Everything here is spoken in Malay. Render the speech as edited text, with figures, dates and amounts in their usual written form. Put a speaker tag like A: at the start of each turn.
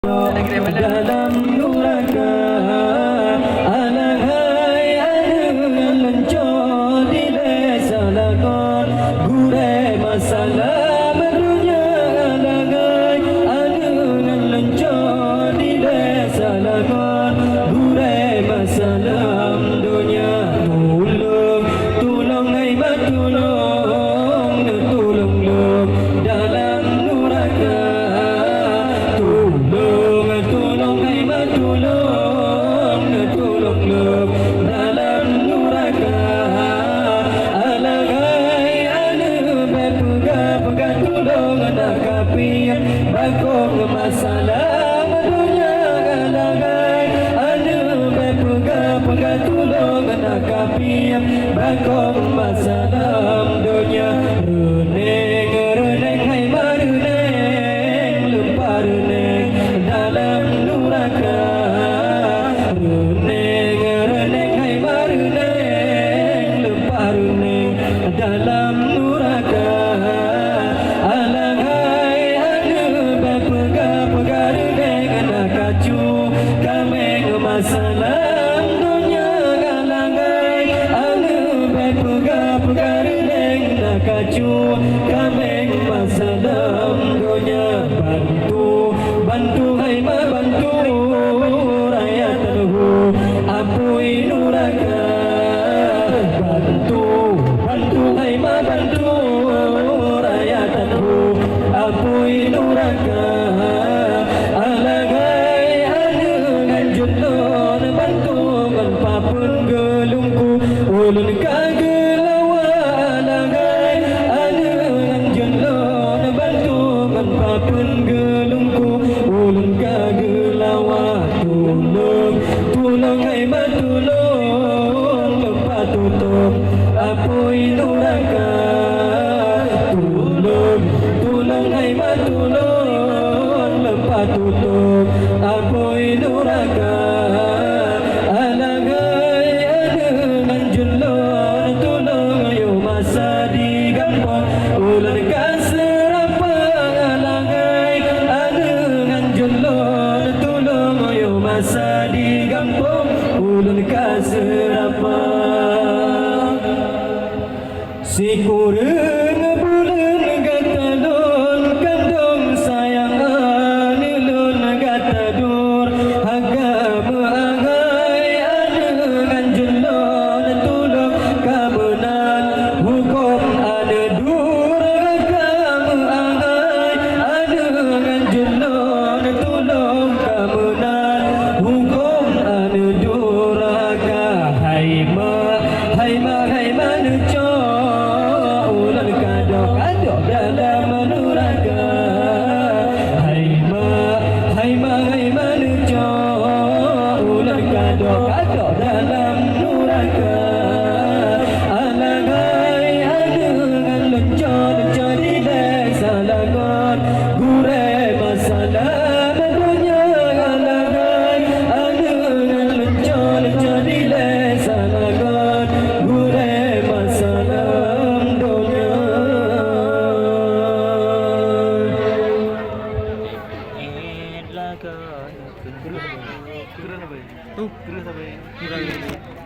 A: dalam neraka. Alahai ada lencor di desa lakon, gure masalah barunya. Alahai ada lencor di desa lakon, gure masalah dunia. Tolong hai batulong, tolong lom dalam neraka. Tolong hai batulong, tolong lom dalam neraka. Alahai ada berpegang tolong anak kapi bakong masalah dunia. Alahai ada berpegang tolong anak kapi bakong masalah dunia. Reneng hai maruneng lupa reneng dalam neraka. Reneng hai maruneng lupa reneng dalam neraka. Alahai ada berpegang reneng anak kacu kameng masalah dunia. Alahai ada berpegang reneng anak kacu kameng masalah dunia. Bantu hai ma bantu rakyat tahu apui neraka. Bantu hai ma bantu rakyat tahu apui neraka. Alahai ada ganjut non bantu menpapun gelungku ulun kagelawa. Alahai ada ganjut non bantu menpapun gelungku ulun kagelawa. Tolong hai batulong lepas tutup apui neraka. Tolong hai batulong lepas tutup